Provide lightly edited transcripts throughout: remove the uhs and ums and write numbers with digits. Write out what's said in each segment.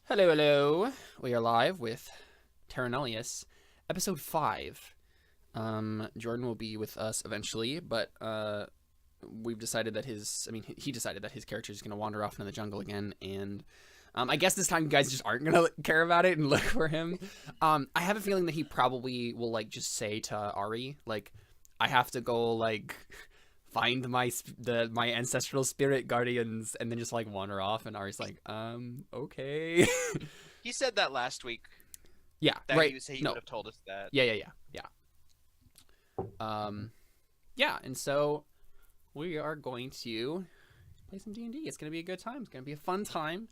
Hello, hello. We are live with Terra Nullius, episode 5. Jordan will be with us eventually, but we've decided that he decided that his character is going to wander off into the jungle again, and I guess this time you guys just aren't going to care about it and look for him. I have a feeling that he probably will, just say to Ari, I have to go, find my ancestral spirit guardians, and then just wander off, and Ari's okay. He said that last week. Yeah, that right. He would have told us that. Yeah. Yeah, and so we are going to play some D&D. It's gonna be a good time. It's gonna be a fun time.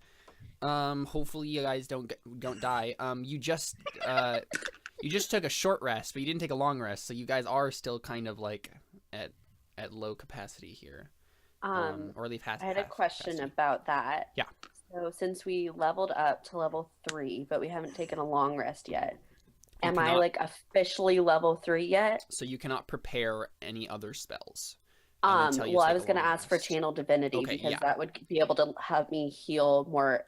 Hopefully you guys don't die. You just took a short rest, but you didn't take a long rest, so you guys are still kind of at low capacity here. Or at least I had a question capacity about that. Yeah. So since we leveled up to level 3, but we haven't taken a long rest yet, am I officially level 3 yet? So you cannot prepare any other spells. Well, I was going to ask for channel divinity because that would be able to have me heal more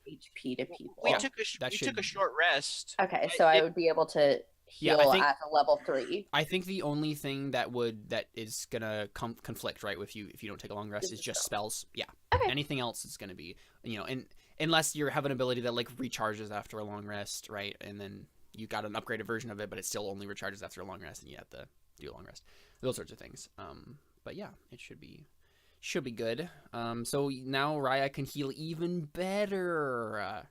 HP to people. We took a short rest. Okay, so I would be able to heal at a level 3. I think the only thing that is gonna conflict right with you if you don't take a long rest is just spells. Yeah. Okay. Anything else is gonna be and unless you have an ability that recharges after a long rest, right? And then you got an upgraded version of it, but it still only recharges after a long rest, and you have to do a long rest. Those sorts of things. But yeah, it should be good. So now Raya can heal even better.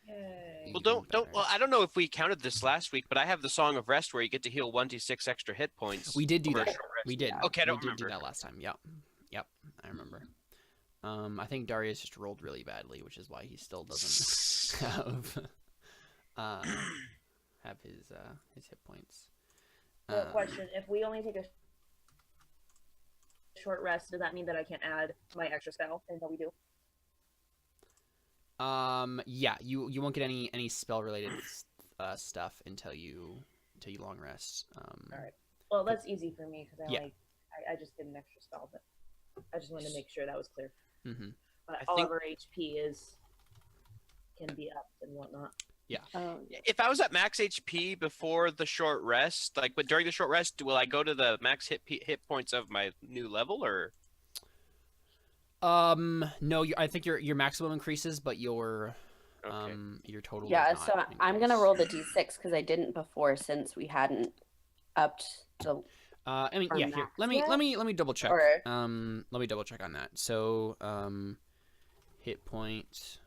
Yay. Well, Well, I don't know if we counted this last week, but I have the Song of Rest where you get to heal 1d6 extra hit points. We did do that. We did. Okay, I don't remember. We did do that last time. Yep, I remember. I think Darius just rolled really badly, which is why he still doesn't have his hit points. Question: if we only take a short rest, does that mean that I can't add my extra spell until we do? Yeah, you won't get any spell related stuff until you long rest. All right. Well, that's easy for me because I just did an extra spell, but I just wanted to make sure that was clear. Mm-hmm. But all of our HP can be upped and whatnot. Yeah. If I was at max HP before the short rest, but during the short rest, will I go to the max hit points of my new level, or? No, I think your maximum increases, but your total. Yeah, does not so increase. I'm gonna roll the d6 because I didn't before since we hadn't upped the. Here. Let me double check. Or... let me double check on that. So, hit point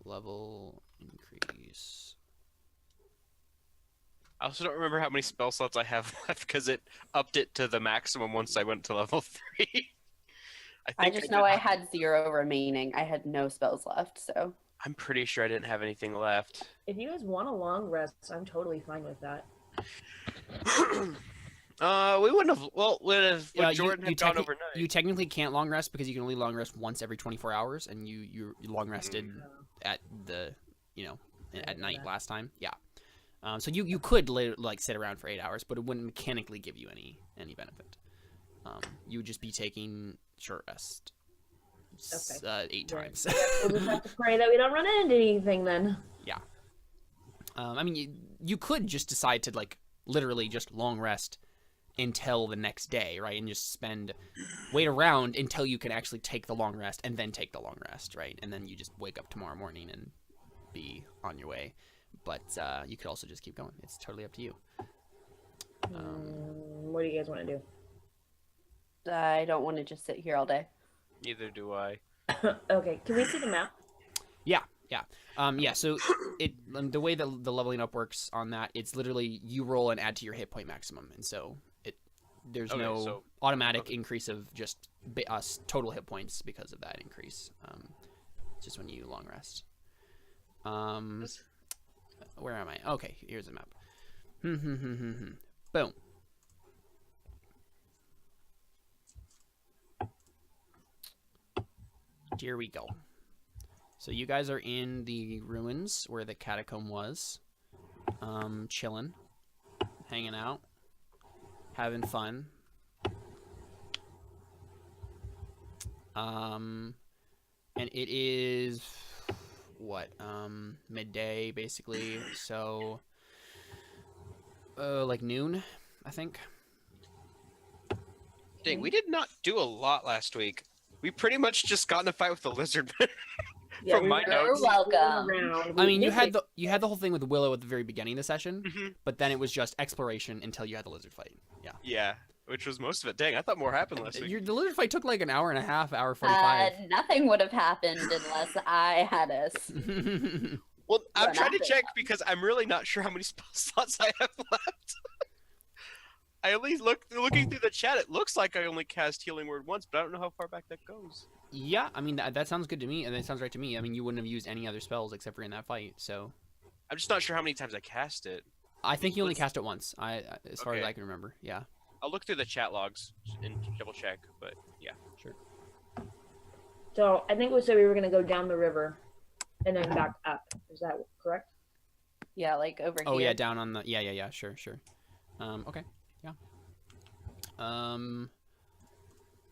level increase. I also don't remember how many spell slots I have left because it upped it to the maximum once I went to level 3. I just know I had 0 remaining. I had no spells left, so. I'm pretty sure I didn't have anything left. If you guys want a long rest, I'm totally fine with that. We wouldn't have. Well, would Jordan have gone overnight? You technically can't long rest because you can only long rest once every 24 hours, and you long rested at the at night last time. Yeah. So you could sit around for 8 hours, but it wouldn't mechanically give you any benefit. You would just be taking short rest 8 times. We'll just have to pray that we don't run into anything then. Yeah. You could just decide to literally just long rest until the next day, right? And just wait around until you can actually take the long rest and then take the long rest, right? And then you just wake up tomorrow morning and be on your way. But you could also just keep going. It's totally up to you. What do you guys want to do? I don't want to just sit here all day. Neither do I. Okay, can we see the map? Yeah. So the way that the leveling up works on that, it's literally you roll and add to your hit point maximum, and so there's no automatic increase of just total hit points because of that increase. It's just when you long rest. Where am I? Okay, here's the map. Boom. Here we go. So you guys are in the ruins where the catacomb was, chilling, hanging out, having fun. And it is what midday basically. So like noon, I think. Dang, we did not do a lot last week. We pretty much just got in a fight with the lizard. Yeah, From my You're notes. welcome. I mean, you had the whole thing with Willow at the very beginning of the session, Mhm. but then it was just exploration until you had the lizard fight. Yeah. Yeah, which was most of it. Dang, I thought more happened last week. The lizard fight took like an hour and a half, hour 45. Nothing would have happened unless I had us. Well, I'm Run trying to after check because I'm really not sure how many spell slots I have left. I at least looking through the chat. It looks like I only cast Healing Word once, but I don't know how far back that goes. Yeah, I mean that sounds good to me, and that sounds right to me. I mean, you wouldn't have used any other spells except for in that fight, so I'm just not sure how many times I cast it. I think you only cast it once. As far as Okay. I can remember. Yeah. I'll look through the chat logs and double check, but yeah. Sure. So I think we said we were gonna go down the river and then back up. Is that correct? Yeah, like over Oh here. yeah, down on the yeah. Sure. Okay. Yeah.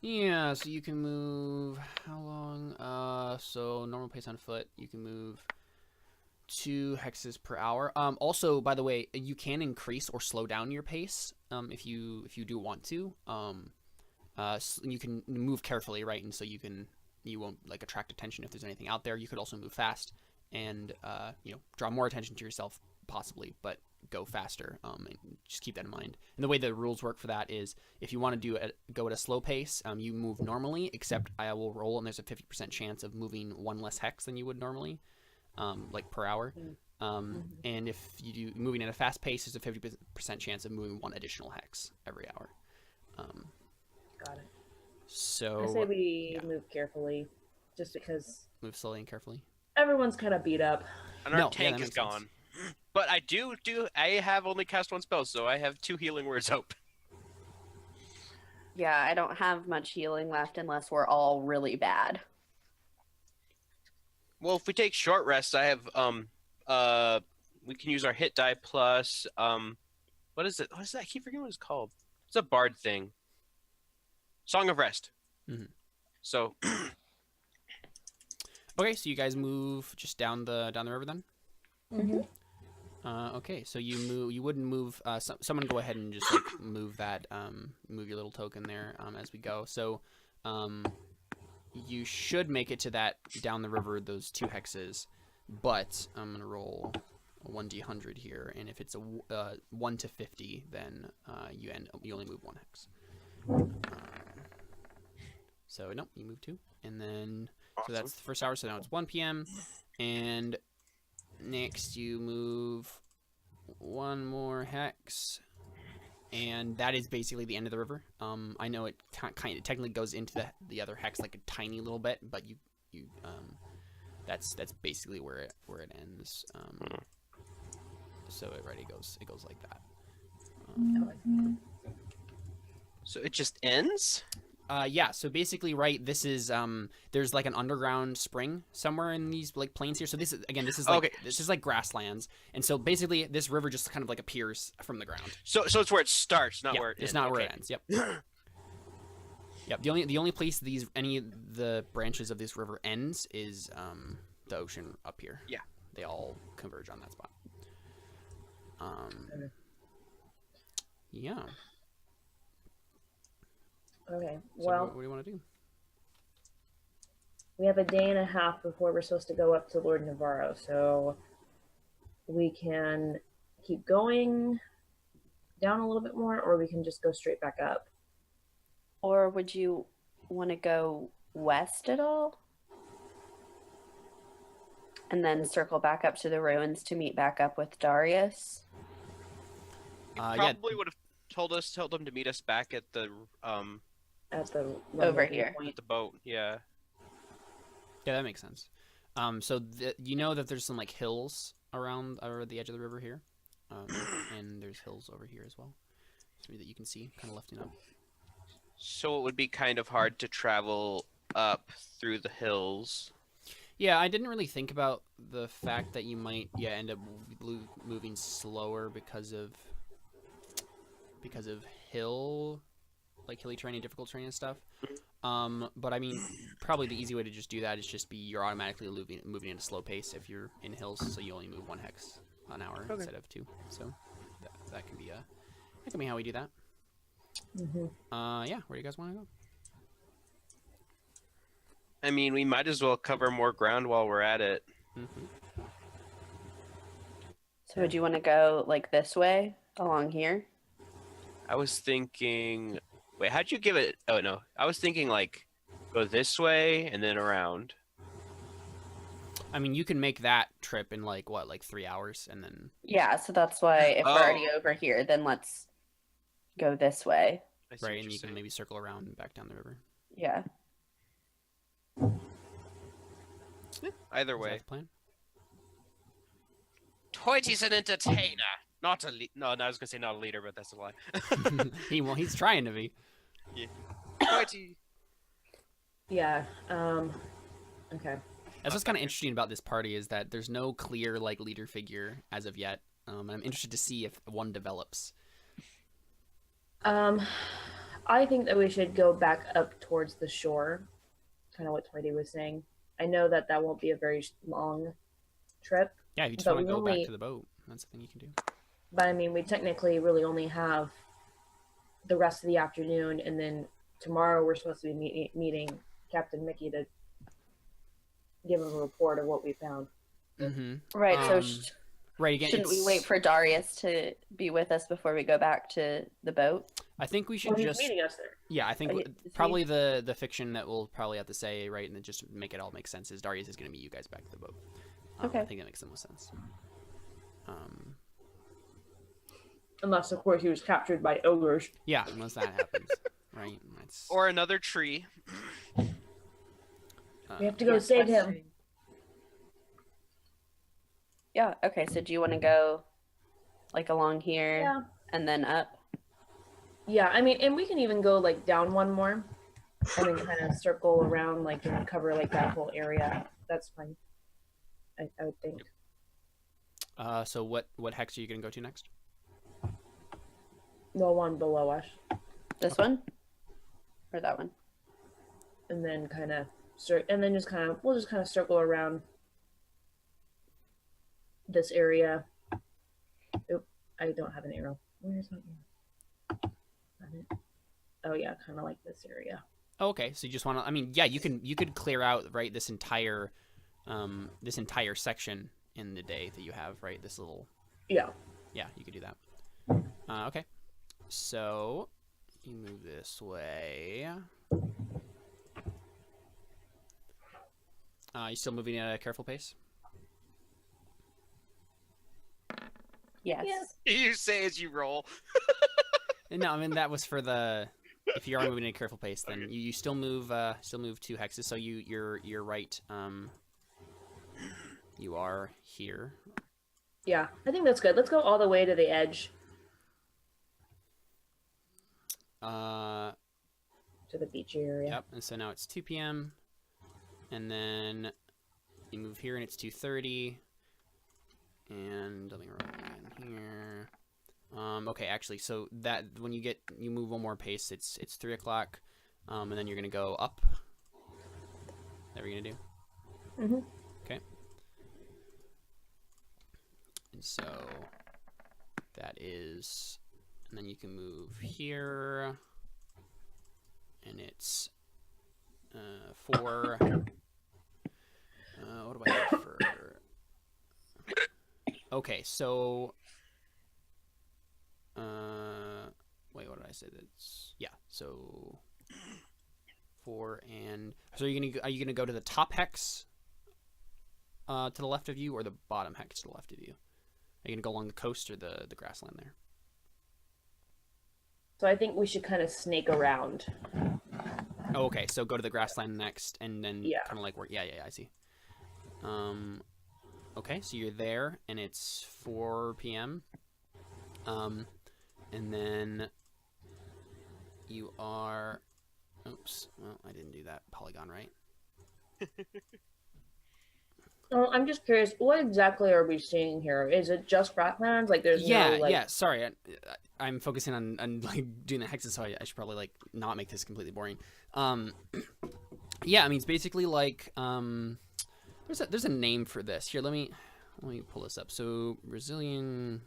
Yeah, so you can move how long? So normal pace on foot, you can move 2 hexes per hour. Also, by the way, you can increase or slow down your pace if you do want to. You can move carefully, right? And so you won't like attract attention if there's anything out there. You could also move fast and draw more attention to yourself possibly, but go faster. And just keep that in mind. And the way the rules work for that is if you want to go at a slow pace, you move normally, except I will roll and there's a 50% chance of moving 1 less hex than you would normally. Like per hour. And if you do moving at a fast pace, there's a 50% chance of moving 1 additional hex every hour. Got it. So I say we move carefully, just because move slowly and carefully. everyone's kind of beat up. And our No, yeah, tank that is makes sense. gone. But I have only cast 1 spell, so I have 2 Healing Words open. Yeah, I don't have much healing left unless we're all really bad. Well, if we take short rests, I have we can use our hit die plus what is it? What is that? I keep forgetting what it's called. It's a bard thing. Song of Rest. Mhm. So Okay, so you guys move just down the river then. Okay, so you wouldn't move. Someone go ahead and just like move that. Move your little token there as we go. So you should make it to that down the river. Those 2 hexes, but I'm gonna roll a 1d100 here, and if it's a 1 to 50, then you only move 1 hex. So no, you move 2, and then so that's the first hour. So now it's 1 p.m. and next you move 1 more hex, and that is basically the end of the river. I know it kind of technically goes into the other hex like a tiny little bit, but you that's basically where it ends. So it goes like that. so it just ends? Yeah, so basically, right, this is there's like an underground spring somewhere in these like plains here. So this is like this is like grasslands, and so basically this river just kind of like appears from the ground. So it's where it starts, not Yeah, where it ends. it's not where Okay. it ends. Yep. Yep. The only place any of the branches of this river ends is the ocean up here. Yeah. They all converge on that spot. Yeah. Okay. So Well, what do you want to do? we have a day and a half before we're supposed to go up to Lord Navarro, so we can keep going down a little bit more, or we can just go straight back up. Or would you want to go west at all? And then circle back up to the ruins to meet back up with Darius? Yeah. Probably would have told them to meet us back at the At the Over here. point. at the boat. Yeah. Yeah, that makes sense. So you know that there's some like hills around the edge of the river here, and there's hills over here as well, so that you can see kind of lifting up. So it would be kind of hard to travel up through the hills. Yeah, I didn't really think about the fact that you might end up moving slower because of hilly terrain and difficult terrain and stuff. But I mean, probably the easy way to just do that is just be you're automatically moving at a slow pace if you're in hills, so you only move 1 hex an hour instead of 2. So that can be how we do that. Yeah, where do you guys want to go? I mean, we might as well cover more ground while we're at it. So would you want to go like this way along here? I was thinking, wait, how'd you give it? Oh no, I was thinking like go this way and then around. I mean, you can make that trip in like 3 hours, and then Yeah, so that's why if we're already over here, then let's go this way. I see what right, and you're you can saying. maybe circle around and back down the river. Yeah. Either Is way. that the plan? Toity's an entertainer, not a no. I was gonna say not a leader, but that's a lie. He's trying to be. Toity. Yeah. Okay. That's what's kind of interesting about this party is that there's no clear like leader figure as of yet. I'm interested to see if one develops. I think that we should go back up towards the shore, kind of what Toity was saying. I know that won't be a very long trip, Yeah, if you just But want to we go back only- to the boat, that's the thing you can do. but I mean, we technically really only have the rest of the afternoon, and then tomorrow we're supposed to be meeting Captain Mickey to give him a report of what we found. Right, so Right, again, shouldn't we wait for Darius to be with us before we go back to the boat? I think we should Well, he's just. meeting us there. Yeah, I think Okay, is he- probably the fiction that we'll probably have to say, right, and then just make it all make sense is Darius is going to meet you guys back to the boat. Okay. I think that makes the most sense. Unless, of course, he was captured by ogres. Yeah, unless that happens, right? That's, Or another tree. We have to go save him. Yeah, okay, so do you want to go like along here Yeah. and then up? Yeah, I mean, and we can even go like down one more, and then kind of circle around, like and cover like that whole area. That's fine. I would think. So what hex are you going to go to next? The one below us, This one? Or that one? and then kind of we'll just kind of circle around this area. Oop, I don't have an arrow. Where's my arrow? Got it. Oh yeah, kind of like this area. Okay, so you just want to. I mean, yeah, you could clear out right this entire section in the day that you have, right? This little. Yeah. Yeah, you could do that. Okay, so you move this way. You still moving at a careful pace? Yes. Yes. You say as you roll. No, I mean that was for the. If you are moving at a careful pace, then you still move 2 hexes. So you're right. You are here. Yeah, I think that's good. Let's go all the way to the edge, Uh, to the beach area. Yep. And so now it's 2 p.m. And then you move here, and it's 2:30. And let me roll again here. Okay, actually, so that when you move one more pace, it's 3 o'clock, and then you're gonna go up. That what you're gonna do? Mhm. Okay. And so that is, and then you can move here, and it's 4. What do I have for? Okay, so. Wait, what did I say? That's so 4 and so are you gonna go to the top hex to the left of you, or the bottom hex to the left of you? Are you gonna go along the coast or the grassland there? So I think we should kind of snake around. Oh, okay, so go to the grassland next, and then Yeah. kind of like work. Yeah, I see. Okay, so you're there, and it's 4 p.m. And then you are. Oops. Well, I didn't do that polygon right. Oh, I'm just curious, what exactly are we seeing here? Is it just grasslands? Like, there's no like. Yeah. Sorry, I'm focusing on like doing the hexes, so I should probably like not make this completely boring. Yeah, I mean, it's basically like there's a name for this. Here, let me pull this up. So Brazilian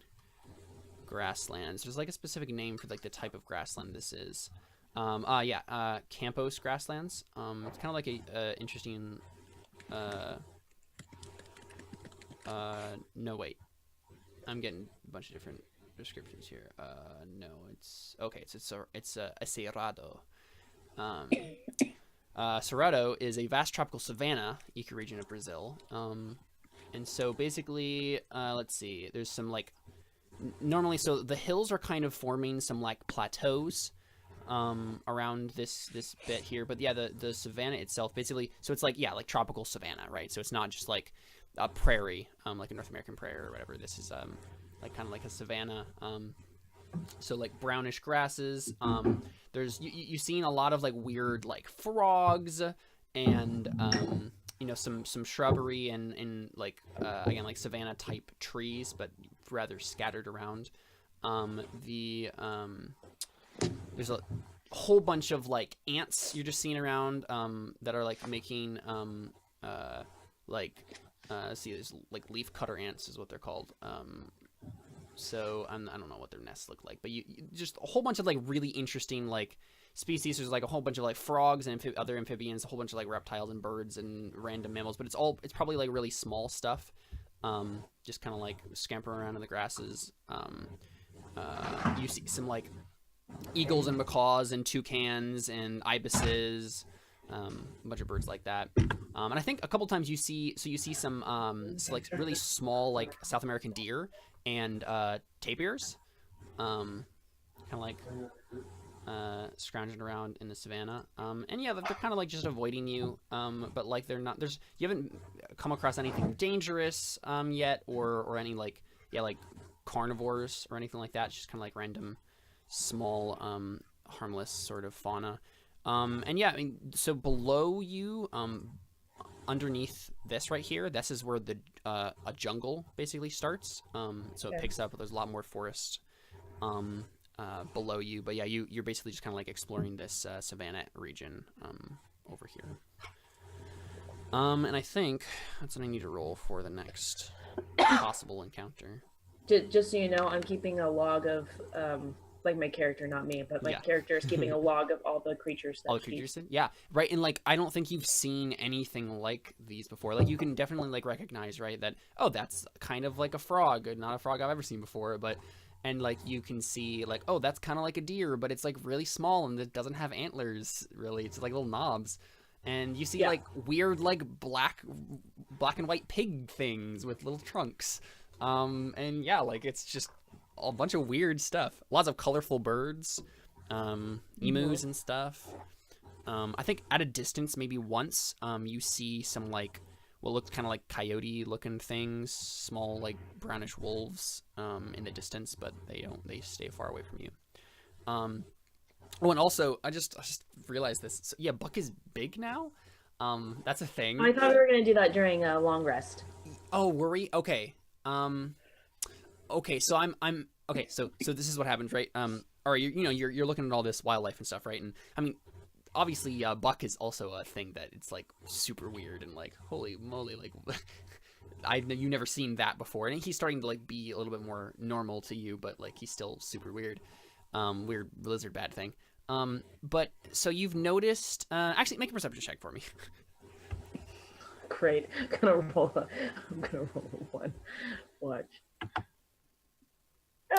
grasslands. There's like a specific name for like the type of grassland this is. Campos grasslands. It's kind of like a interesting. No wait, I'm getting a bunch of different descriptions here. No, it's okay. It's a cerrado. Cerrado is a vast tropical savanna ecoregion of Brazil. And so basically, let's see. There's some like normally, so the hills are kind of forming some like plateaus around this bit here. But yeah, the savanna itself basically. So it's like tropical savanna, right? So it's not just like a prairie, like a North American prairie or whatever. This is like kind of like a savanna. So like brownish grasses. There's you've seen a lot of like weird like frogs and some shrubbery and like again like savanna type trees, but rather scattered around. There's a whole bunch of like ants you're just seeing around that are like making there's like leaf cutter ants is what they're called. So I don't know what their nests look like, but you just a whole bunch of like really interesting like species. There's like a whole bunch of like frogs and other amphibians, a whole bunch of like reptiles and birds and random mammals, but it's probably like really small stuff. Just kind of like scampering around in the grasses. You see some like eagles and macaws and toucans and ibises, a bunch of birds like that. And I think a couple times you see some like really small like South American deer and tapirs, kind of like scrounging around in the savannah. And yeah, they're kind of like just avoiding you, but like they're not. You haven't come across anything dangerous yet, or any like carnivores or anything like that. It's just kind of like random small harmless sort of fauna. And yeah, I mean, so below you, underneath this right here, this is where the a jungle basically starts. So it picks up. There's a lot more forest below you, but yeah, you're basically just kind of like exploring this savanna region over here. And I think that's what I need to roll for the next possible encounter. Just so you know, I'm keeping a log of like my character, not me, but my character is keeping a log of all the creatures. All the creatures, yeah, right. And like, I don't think you've seen anything like these before. Like, you can definitely like recognize, right, that that's kind of like a frog, not a frog I've ever seen before, but and like you can see like, that's kind of like a deer, but it's like really small and it doesn't have antlers. Really, it's like little knobs. And you see like weird like black and white pig things with little trunks. And yeah, like it's just a bunch of weird stuff. Lots of colorful birds, emus and stuff. I think at a distance, maybe once, you see some like what looks kind of like coyote looking things, small like brownish wolves in the distance, but they stay far away from you. Oh, and also I just realized this. So, yeah, Buck is big now. That's a thing. I thought we were gonna do that during a long rest. Oh, were we? Okay. Okay, so I'm okay. So this is what happens, right? All right, you're looking at all this wildlife and stuff, right? And I mean, obviously, Buck is also a thing that it's like super weird and like holy moly, like you never seen that before, and he's starting to like be a little bit more normal to you, but like he's still super weird, weird lizard bad thing. But so you've noticed. Actually, make a perception check for me. Great. I'm gonna roll a one. Watch.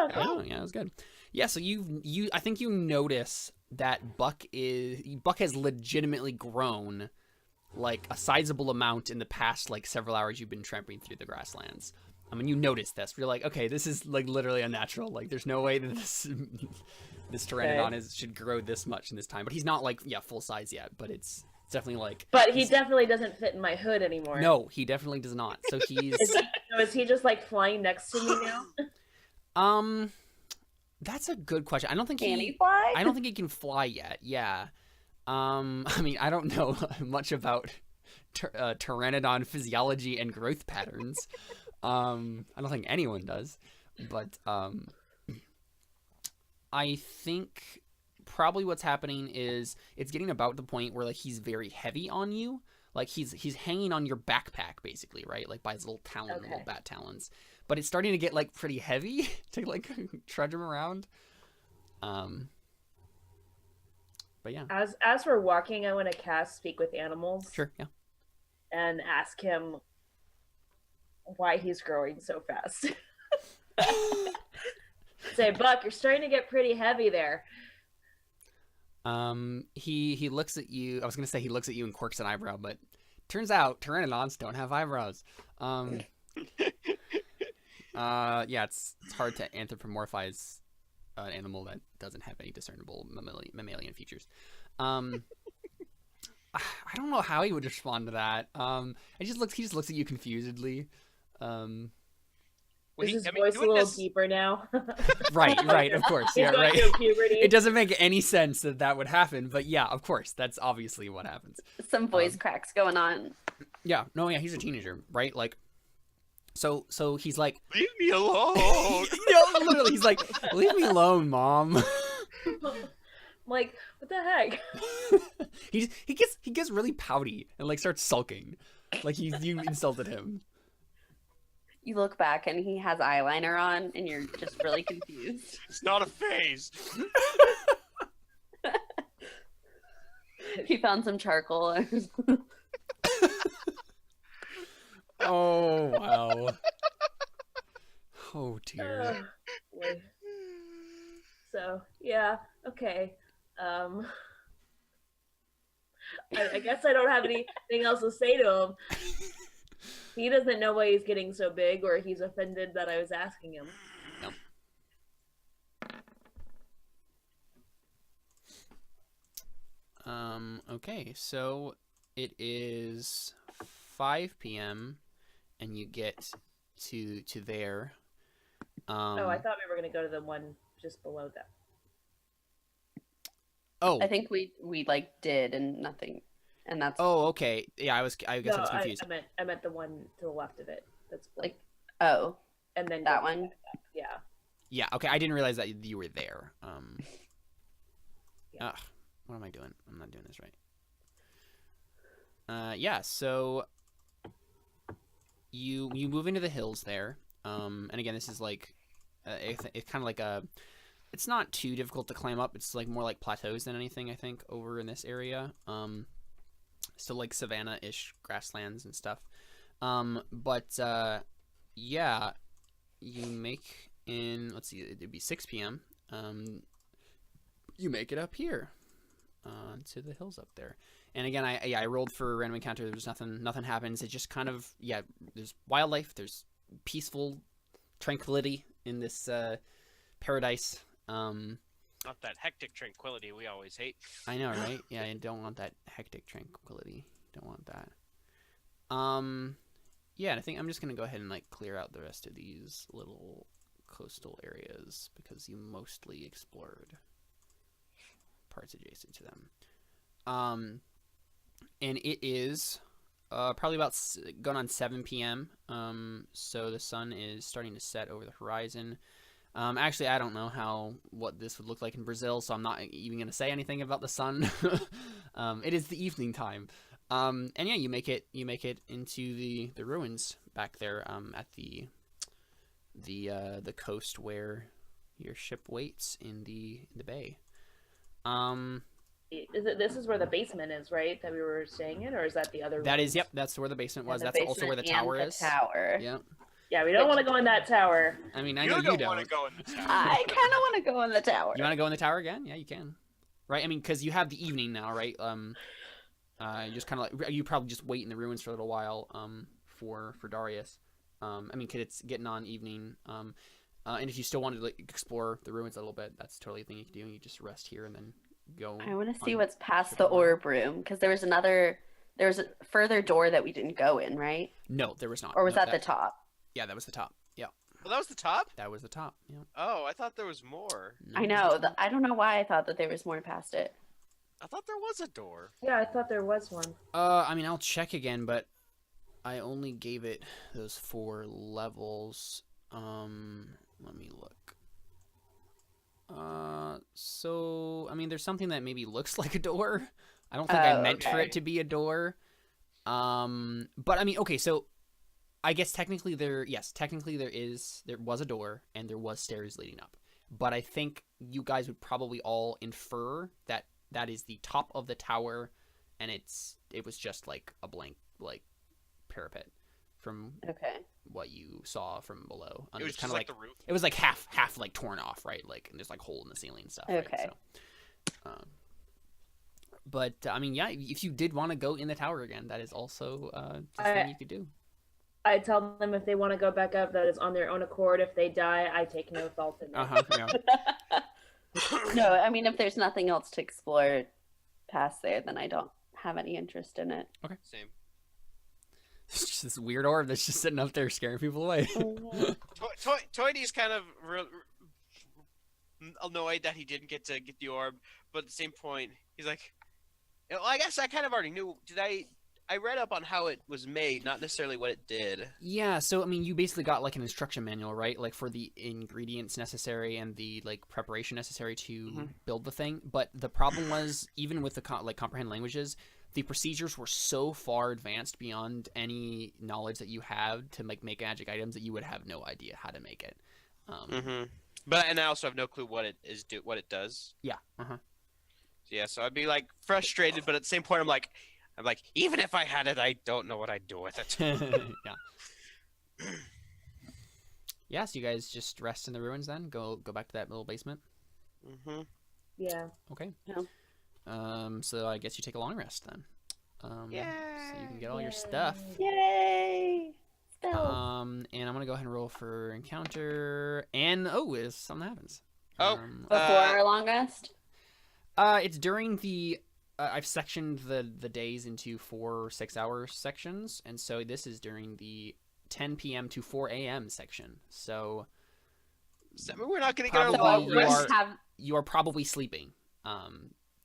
Okay. Oh yeah, that was good. Yeah, so I think you notice that Buck has legitimately grown like a sizable amount in the past like several hours you've been tramping through the grasslands. I mean, you notice this. You're like, okay, this is like literally unnatural. Like, there's no way that this pteranodon should grow this much in this time. But he's not like full size yet. But it's definitely like. But he definitely doesn't fit in my hood anymore. No, he definitely does not. So he's. Is he just like flying next to me now? That's a good question. I don't think Can he fly? I don't think he can fly yet. Yeah. I mean, I don't know much about pteranodon physiology and growth patterns. I don't think anyone does, but I think probably what's happening is it's getting about the point where like he's very heavy on you. Like he's hanging on your backpack basically, right? Like by his little talon, little bat talons. But it's starting to get like pretty heavy to like trudge him around. But yeah. As we're walking, I want to cast Speak with Animals. Sure, yeah. And ask him why he's growing so fast. Say, Buck, you're starting to get pretty heavy there. He looks at you. I was gonna say he looks at you and quirks an eyebrow, but turns out pteranodons don't have eyebrows. Yeah, it's hard to anthropomorphize an animal that doesn't have any discernible mammalian features. I don't know how he would respond to that. He just looks at you confusedly. Is his voice a little deeper now? Right, of course. Yeah, right. It doesn't make any sense that would happen, but yeah, of course, that's obviously what happens. Some voice cracks going on. Yeah, no, yeah, he's a teenager, right? Like, so he's like, leave me alone. No, literally, he's like, leave me alone, Mom. Like, what the heck? he gets really pouty and like starts sulking, like you insulted him. You look back and he has eyeliner on, and you're just really confused. It's not a phase. He found some charcoal. Oh wow. Oh dear. Boy. So yeah, okay. I guess I don't have anything else to say to him. He doesn't know why he's getting so big, or he's offended that I was asking him. No. Okay, so it is 5 p.m. and you get to there. Oh, I thought we were gonna go to the one just below that. Oh, I think we like did and nothing, and that's. Oh, okay. Yeah, I guess I was confused. I meant the one to the left of it. That's like, oh, and then that one. Yeah. Yeah. Okay, I didn't realize that you were there. Yeah. What am I doing? I'm not doing this right. Yeah. So you move into the hills there. And again, this is like it's kind of like a. It's not too difficult to climb up. It's like more like plateaus than anything, I think, over in this area. So like savanna-ish grasslands and stuff. But yeah, you make in, let's see, it'd be 6 p.m. You make it up here to the hills up there. And again, I rolled for a random encounter. There's nothing happens. It just kind of, yeah, there's wildlife. There's peaceful tranquility in this paradise. Not that hectic tranquility we always hate. I know, right? Yeah, I don't want that hectic tranquility. Don't want that. Yeah, and I think I'm just gonna go ahead and like clear out the rest of these little coastal areas because you mostly explored parts adjacent to them. And it is probably about going on 7 p.m. So the sun is starting to set over the horizon. Actually, I don't know what this would look like in Brazil, so I'm not even going to say anything about the sun. It is the evening time. And yeah, you make it into the ruins back there at the coast where your ship waits in the bay. This is where the basement is, right? That we were staying in, or is that the other? That is, yep. That's where the basement was. That's also where the tower is. Tower. Yep. Yeah, we don't want to go in that tower. I mean, I know you don't want to go in the tower. I kind of want to go in the tower. You want to go in the tower again? Yeah, you can. Right? I mean, because you have the evening now, right? Just kind of like you probably just wait in the ruins for a little while. For Darius. I mean, 'cause it's getting on evening. And if you still wanted to like, explore the ruins a little bit, that's totally a thing you can do. You just rest here and then go. I want to see what's past the orb room because there was a further door that we didn't go in, right? No, there was not. Or was no, that the top? Yeah, that was the top. Yeah. Well, that was the top? That was the top. Yeah. Oh, I thought there was more. No, I know. I don't know why I thought that there was more past it. I thought there was a door. Yeah, I thought there was one. I mean, I'll check again, but I only gave it those 4 levels. Let me look. So I mean, there's something that maybe looks like a door. I don't think I meant for it to be a door. But I mean, okay, so I guess technically there was a door and there was stairs leading up. But I think you guys would probably all infer that that is the top of the tower, and it was just like a blank like parapet from what you saw from below. It was kind just of like the roof. It was like half like torn off, right? Like, and there's like hole in the ceiling and stuff. Okay. Right? So, but I mean, yeah, if you did want to go in the tower again, that is also a thing you could do. I tell them if they want to go back up, that is on their own accord. If they die, I take no fault in that. Yeah. No, I mean, if there's nothing else to explore past there, then I don't have any interest in it. Okay. Same. It's just this weird orb that's just sitting up there scaring people away. Toidy's kind of annoyed that he didn't get to get the orb, but at the same point, he's like, well, I guess I kind of already knew. I read up on how it was made, not necessarily what it did. Yeah, so I mean, you basically got like an instruction manual, right? Like for the ingredients necessary and the like preparation necessary to build the thing. But the problem was, even with the comprehend languages, the procedures were so far advanced beyond any knowledge that you had to make magic items that you would have no idea how to make it. And I also have no clue what it is, what it does. Yeah. Yeah, so I'd be like frustrated, but at the same point, I'm like, even if I had it, I don't know what I'd do with it. Yeah. Yeah, so you guys just rest in the ruins then? Go back to that little basement? Yeah. Okay. Yeah. So I guess you take a long rest then. Yeah. So you can get all your stuff. Yay! And I'm gonna go ahead and roll for encounter. And something happens. Before our long rest? It's during the I've sectioned the days into 4 6-hour sections, and so this is during the 10 p.m. to 4 a.m. section. So does that mean we're not going to get our Probably long rest? you are probably sleeping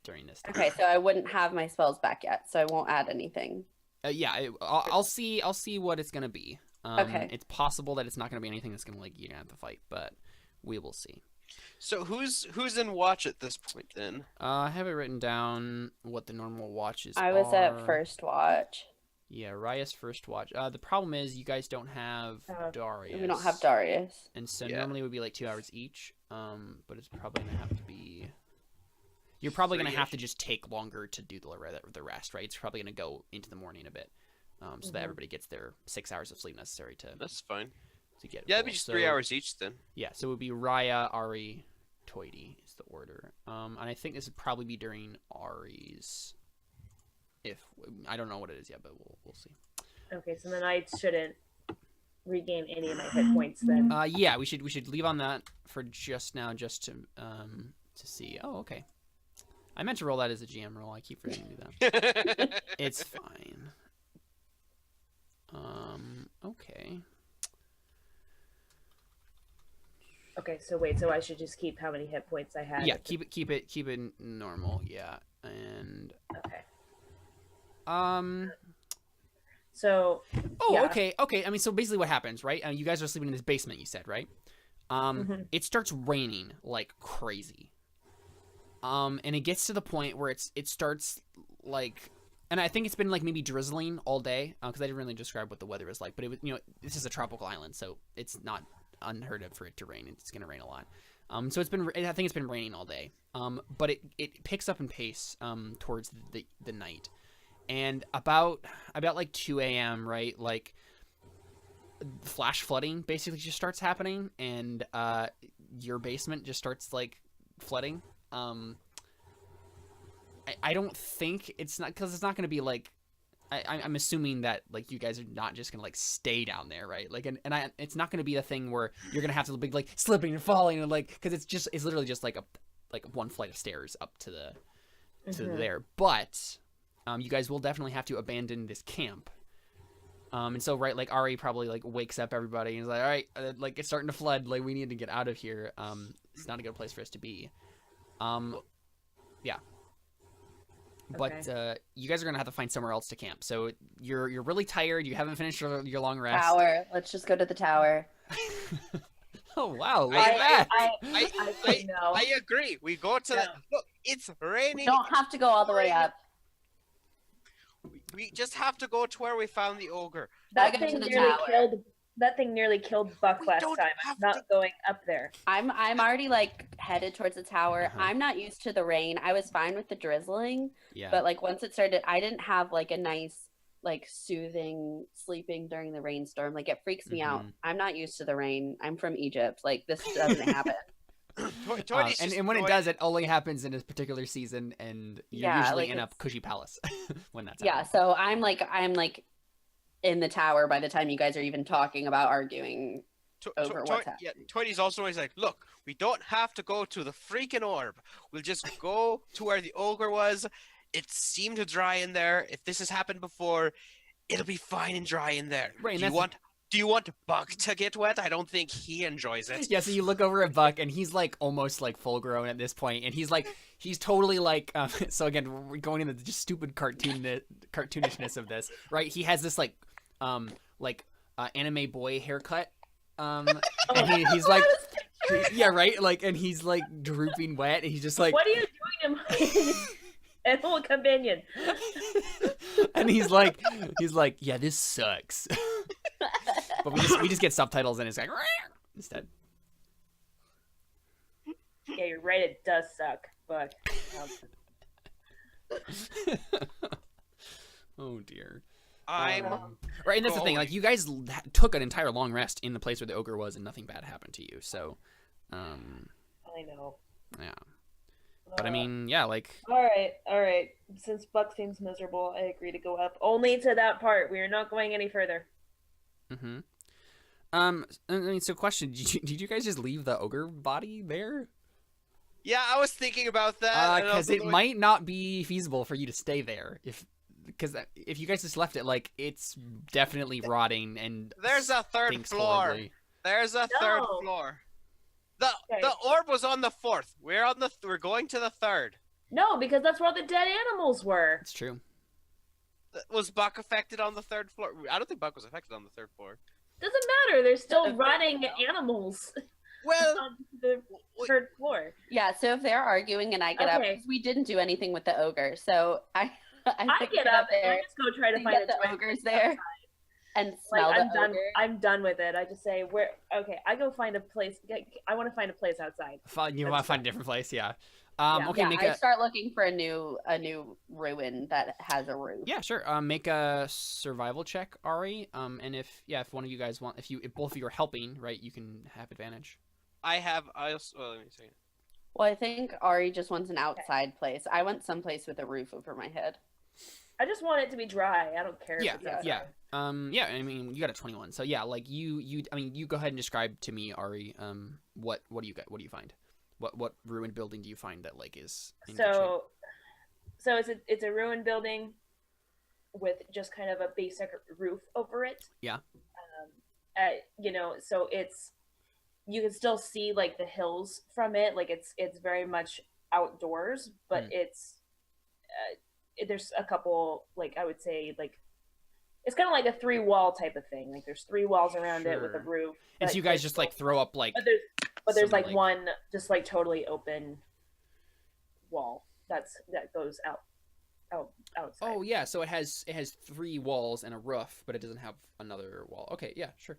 during this time. Okay, so I wouldn't have my spells back yet, so I won't add anything. Yeah, I'll see what it's gonna be. Okay. It's possible that it's not gonna be anything that's gonna like you're gonna have to fight, but we will see. So who's in watch at this point then? I have it written down what the normal watches I was are. at first watch. Yeah, Raya's first watch. The problem is you guys don't have Darius. We don't have Darius. And so normally it would be like 2 hours each. But it's probably gonna have to be. You're probably gonna have to just take longer to do the rest, right? It's probably gonna go into the morning a bit, so that everybody gets their 6 hours of sleep necessary to. That's fine. To get. Yeah, it'd be just 3 hours each then. Yeah, so it would be Raya, Ari, Toidy is the order. And I think this would probably be during Ari's. If I don't know what it is yet, but we'll see. Okay, so then I shouldn't regain any of my hit points then. Yeah, we should leave on that for just now, just to see. Oh, okay. I meant to roll that as a GM roll. I keep forgetting to do that. It's fine. Okay. Okay, so wait, so I should just keep how many hit points I had? Yeah, keep it normal. Yeah, and okay. So. Oh, yeah. okay. I mean, so basically, what happens, right? You guys are sleeping in this basement. You said, right? It starts raining like crazy. And it gets to the point where it starts like, and I think it's been like maybe drizzling all day because I didn't really describe what the weather is like, but it was, this is a tropical island, so it's not unheard of for it to rain. It's gonna rain a lot. So I think it's been raining all day. But it picks up in pace towards the night, and about like 2 a.m. right, like flash flooding basically just starts happening, and your basement just starts like flooding. I don't think it's not because it's not going to be like I'm assuming that like you guys are not just gonna like stay down there, right? Like it's not gonna be a thing where you're gonna have to be like slipping and falling and like because it's literally just like one flight of stairs up to there. But you guys will definitely have to abandon this camp. And so right, like Ari probably like wakes up everybody and is like, all right, like it's starting to flood, like we need to get out of here. It's not a good place for us to be. Yeah. But you guys are gonna have to find somewhere else to camp. So you're really tired. You haven't finished your long rest. Tower. Let's just go to the tower. Oh wow, look at that. I say no. I agree. We go to the look. It's raining. We don't have to go all the way up. We just have to go to where we found the ogre. I That go to thing the nearly tower. killed. That thing nearly killed Buck We last don't time. have I'm not to- going up there. I'm already like headed towards the tower. Uh-huh. I'm not used to the rain. I was fine with the drizzling, Yeah. but like once it started, I didn't have like a nice like soothing sleeping during the rainstorm. Like it freaks me out. Mhm. I'm not used to the rain. I'm from Egypt. Like this doesn't happen. And when it does, it only happens in a particular season, and you're Yeah, usually like in a it's- cushy palace when that's Yeah, happening. so I'm like in the tower by the time you guys are even talking about arguing. over what's happening. Yeah, Tony's also always like, look, we don't have to go to the freaking orb. We'll just go to where the ogre was. It seemed to dry in there. If this has happened before, it'll be fine and dry in there. Right, and Do you want Buck to get wet? I don't think he enjoys it. Yeah, so you look over at Buck, and he's like almost like full grown at this point, and he's totally like. So again, we're going into the just stupid cartoonishness of this, right? He has this like anime boy haircut, and he's like, yeah, right, like, and he's like drooping wet, and he's just like, What are you doing to my animal companion? and he's like, yeah, this sucks. But we just get subtitles, and it's like instead. Yeah, you're right. It does suck, but Oh dear. I'm Right, and that's the thing. going. Like, you guys took an entire long rest in the place where the ogre was, and nothing bad happened to you. So, I know. yeah. But I mean, yeah, like, All right. Since Buck seems miserable, I agree to go up. Only to that part. We are not going any further. mm-hmm. I mean, so question: did you guys just leave the ogre body there? Yeah, I was thinking about that. and I Because was it like, might not be feasible for you to stay there because if you guys just left it, like, it's definitely rotting and There's a third stinks floor. horribly. There's a third No. floor. Okay. The orb was on the fourth. We're going to the third. No, because that's where all the dead animals were. It's true. Was Buck affected on the third floor? I don't think Buck was affected on the third floor. Doesn't matter. There's still Doesn't rotting matter. animals Well, on the third floor. Yeah, so if they're arguing and I get up, Okay. because we didn't do anything with the ogre, so I I think get up and I there, just go try to see find that a the toilet ogre's there, and Like smell I'm the done. ogre. I'm done with it. I just say where. Okay, I go find a place. I want to find a place outside. You want to find a different place, yeah. Yeah. Okay, Yeah, make I start looking for a new ruin that has a roof. Yeah, sure. Make a survival check, Ari. And if one of you guys want, if both of you are helping, right, you can have advantage. I also. Well, let me see. Well, I think Ari just wants an outside place. I want someplace with a roof over my head. I just want it to be dry. I don't care. Yeah, if it's outside. yeah. Yeah. I mean, you got a 21, so yeah. Like you. I mean, you go ahead and describe to me, Ari. What do you get? What do you find? What ruined building do you find that like is in good shape? So it's a ruined building with just kind of a basic roof over it. Yeah. So you can still see like the hills from it. Like it's very much outdoors, but there's a couple, like, I would say, like, it's kind of like a 3-wall type of thing. Like there's 3 walls around it with a Sure. roof. And so but you guys there's just like throw up like. but there's some, like one just like totally open wall that goes outside. Oh yeah, so it has 3 walls and a roof, but it doesn't have another wall. Okay, yeah, sure.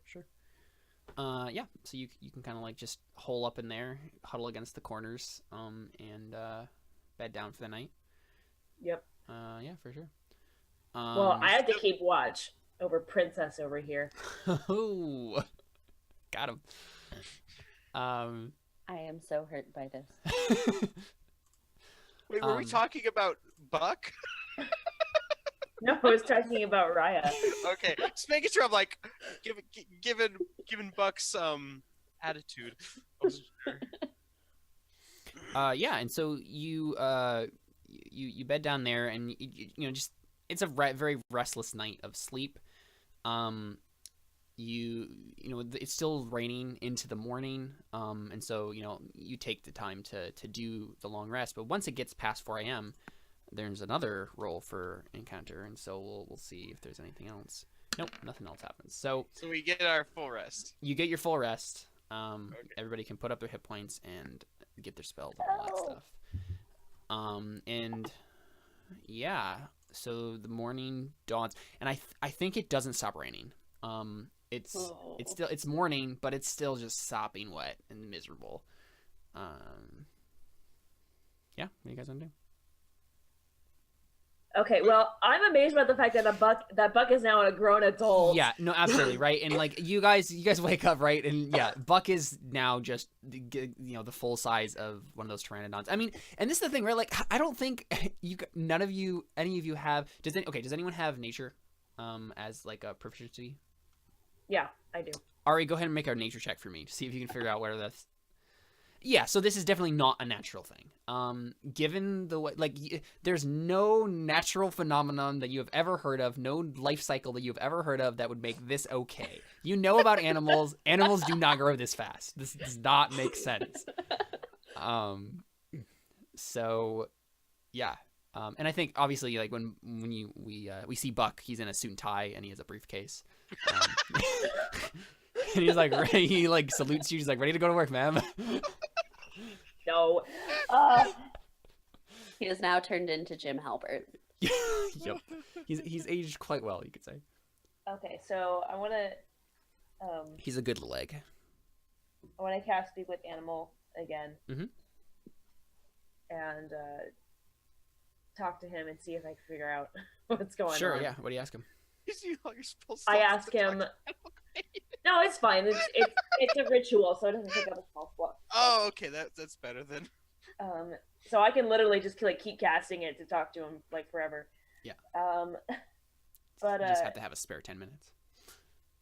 Yeah, so you can kind of like just hole up in there, huddle against the corners, and bed down for the night. Yep. Yeah, for sure. Well, I have to keep watch over Princess over here. Oh, got him. I am so hurt by this. Wait, were we talking about Buck? No, I was talking about Raya. Okay, just making sure I'm like giving Buck attitude. I wasn't sure. Yeah, and so you bed down there, and you know, just it's a very restless night of sleep. You know, it's still raining into the morning, and so you know you take the time to do the long rest. But once it gets past 4 a.m., there's another roll for encounter, and so we'll see if there's anything else. Nope, nothing else happens. So So we get our full rest. you get your full rest. Everybody can put up their hit points and get their spells and all that stuff. And yeah, so the morning dawns, and I think it doesn't stop raining. It's morning, but it's still just sopping wet and miserable. Yeah, what do you guys want to do? Okay, well, I'm amazed by the fact that Buck is now a grown adult. Yeah, no, absolutely, right. And like you guys wake up, right? And yeah, Buck is now just the full size of one of those pteranodons. I mean, and this is the thing, right? Like, I don't think any of you have. Does anyone have nature, as like a proficiency? Yeah, I do. Ari, go ahead and make a nature check for me to see if you can figure out whether that's. Yeah, so this is definitely not a natural thing. Given the way, like, there's no natural phenomenon that you have ever heard of, no life cycle that you have ever heard of that would make this okay. You know about animals. Animals do not grow this fast. This does not make sense. So, yeah. And I think obviously, like when we see Buck, he's in a suit and tie and he has a briefcase. And he's like, he like salutes you. He's like, ready to go to work, ma'am. No. He has now turned into Jim Halpert. Yep. He's aged quite well, you could say. Okay, so I want to. He's a good leg. I want to cast Speak with Animal again. Mm-hmm. And talk to him and see if I can figure out what's going on. Sure. Yeah. What do you ask him? I ask him. No, it's fine. It's a ritual, so it doesn't take up a small slot. Oh, okay, that's better then. So I can literally just like keep casting it to talk to him like forever. Yeah. But you just have to have a spare 10 minutes.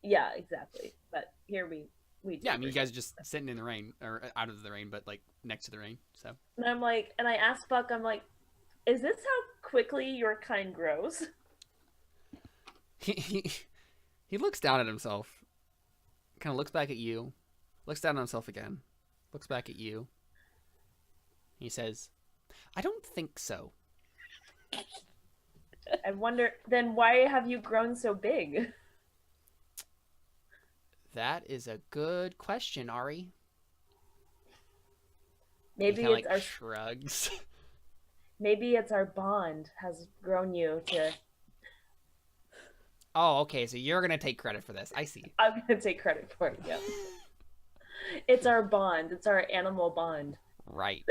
Yeah, exactly. But here we. Yeah, I mean, you guys are just sitting in the rain, or out of the rain, but like next to the rain. So. And I'm like, and I ask Buck, I'm like, is this how quickly your kind grows? He looks down at himself. Kind of looks back at you, looks down on himself again, looks back at you. He says, I don't think so. I wonder, then why have you grown so big? That is a good question, Ari. Maybe it's like our shrugs. Maybe it's our bond has grown you to. Oh, okay. So you're gonna take credit for this. I see. I'm gonna take credit for it. Yeah. It's our bond. It's our animal bond. Right.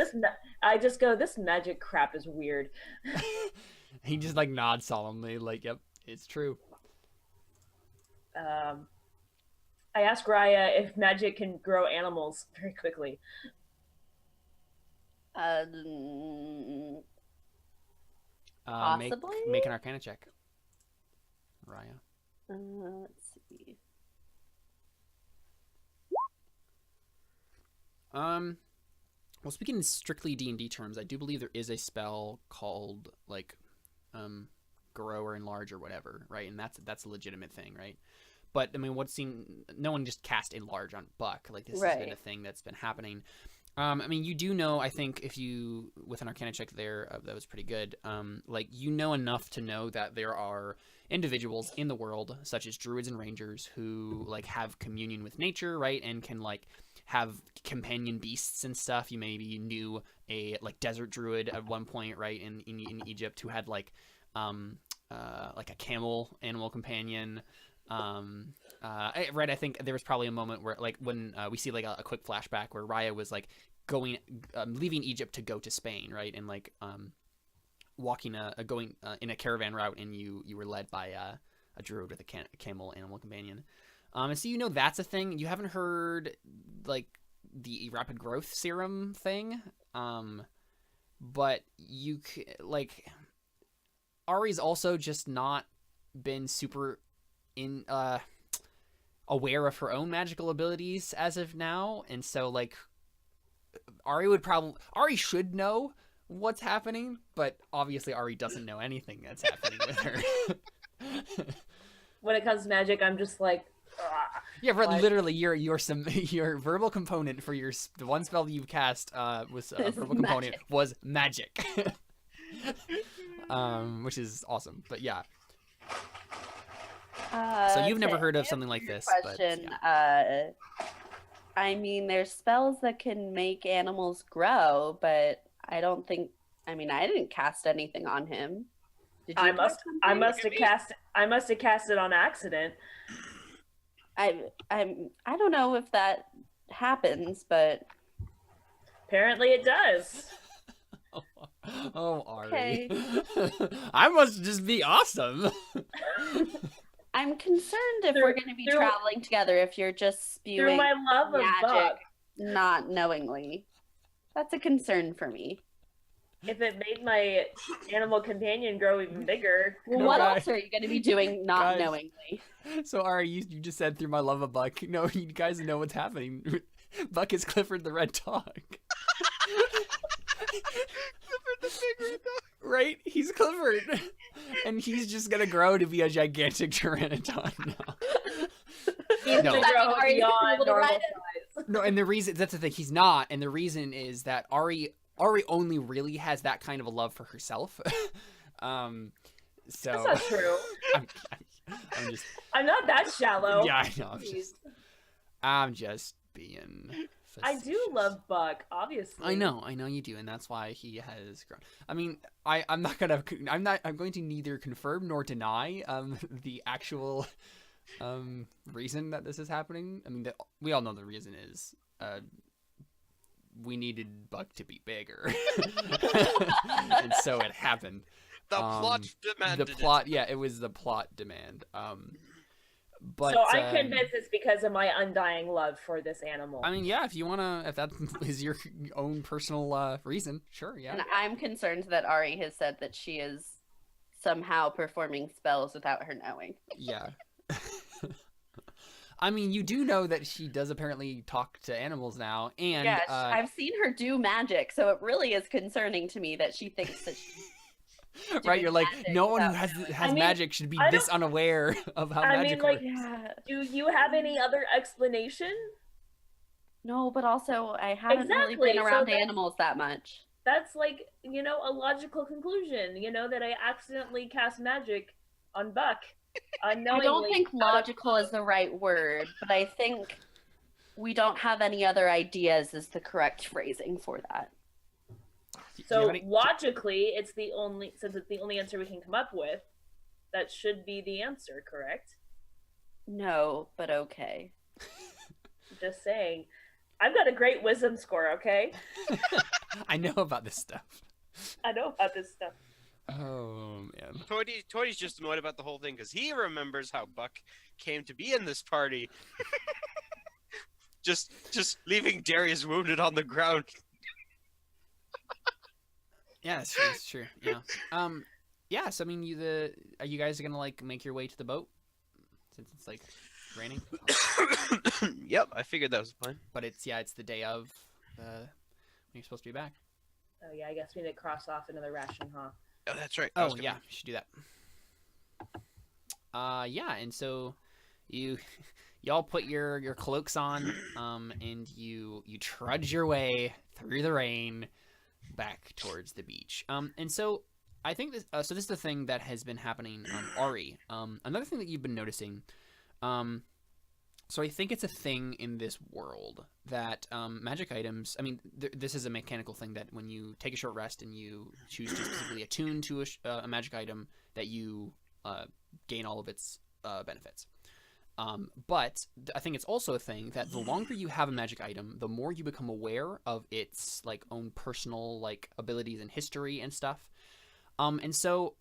I just go, this magic crap is weird. He just like nods solemnly, like, yep, it's true. I asked Raya if magic can grow animals very quickly. Possibly. Make an Arcana check, Raya. Let's see. Well, speaking in strictly D&D terms, I do believe there is a spell called like, grow or enlarge or whatever, right? And that's a legitimate thing, right? But I mean, no one just cast enlarge on Buck. Like this has been a thing that's been happening. I mean, you do know. I think if you with an Arcana check there, that was pretty good. Like you know enough to know that there are individuals in the world, such as druids and rangers, who like have communion with nature, right, and can like have companion beasts and stuff. You maybe knew a like desert druid at one point, right, in Egypt, who had like a camel animal companion. Right, I think there was probably a moment where like when we see like a quick flashback where Raya was like leaving Egypt to go to Spain, right, and like walking going in a caravan route, and you were led by a druid with a camel animal companion. And so you know that's a thing. You haven't heard like the rapid growth serum thing, but you like Ari's also just not been super aware of her own magical abilities as of now, and so like Ari should know what's happening, but obviously Ari doesn't know anything that's happening with her. When it comes to magic, I'm just like, yeah, but literally your verbal component for the one spell that you cast was verbal component was magic. Which is awesome. But yeah. So you've never heard of something like this. Question. But, yeah. I mean, there's spells that can make animals grow, but I don't think. I mean, I didn't cast anything on him. Did you? I cast something? I must have cast it on accident. I don't know if that happens, but Apparently it does. Oh, Ari. Okay. I must just be awesome. I'm concerned if Through- we're going to be through- traveling together if you're just Through spewing my love of magic Buck, not knowingly. That's a concern for me. if it made my animal companion grow even bigger. Well, No, what guys. else are you going to be doing not Guys. knowingly? So Ari, you just said through my love of Buck. No, you guys know what's happening. Buck is Clifford the Red Dog. Clifford the big red dog. Right? He's Clifford. And he's just gonna grow to be a gigantic pteranodon now. Needs No. to grow Are you beyond able to normal ride size. No, and the reason that's the thing, he's not, and the reason is that Ari only really has that kind of a love for herself. So That's not true. I'm just I'm not that shallow. yeah, I know. Jeez. I'm just being I do facetious. love Buck, obviously. I know you do, and that's why he has grown. I mean, I'm going to neither confirm nor deny the actual reason that this is happening. I mean, we all know the reason is we needed Buck to be bigger, and so it happened. The plot demanded The plot, yeah, it was the plot demand. But So I'm convinced it's because of my undying love for this animal. I mean, yeah, if that is your own personal reason, sure, yeah. And I'm concerned that Ari has said that she is somehow performing spells without her knowing. Yeah. I mean, you do know that she does apparently talk to animals now, and Yeah, I've seen her do magic, so it really is concerning to me that she thinks that right, doing you're like, magic no one who without has knowing. I mean, magic should be I this don't- unaware of how I mean, magic like, works. Yeah. do you have any other explanation? No, but also I haven't really Exactly, been so around that- animals that much. That's like, a logical conclusion, that I accidentally cast magic on Buck. I don't think logical is the right word, but I think we don't have any other ideas is the correct phrasing for that. Do you So have any- logically, since it's the only answer we can come up with, that should be the answer, correct? No, but okay. Just saying. I've got a great wisdom score, okay? I know about this stuff. I know about this stuff. Oh man. Tody's just annoyed about the whole thing because he remembers how Buck came to be in this party. just leaving Darius wounded on the ground. Yeah, it's true. It's true. Yeah. Yeah. So I mean, are you guys gonna like make your way to the boat since it's like raining? Yep, I figured that was the plan. But it's the day of when you're supposed to be back. Oh yeah, I guess we need to cross off another ration, huh? Oh, that's right. I was Oh gonna- yeah, you should do that. Yeah, and so y'all put your cloaks on, and you trudge your way through the rain back towards the beach. And so I think this this is the thing that has been happening on Ari. Another thing that you've been noticing. So I think it's a thing in this world that magic items. I mean, this is a mechanical thing that when you take a short rest and you choose to specifically attune to a magic item, that you gain all of its benefits. But I think it's also a thing that the longer you have a magic item, the more you become aware of its like own personal like abilities and history and stuff. And so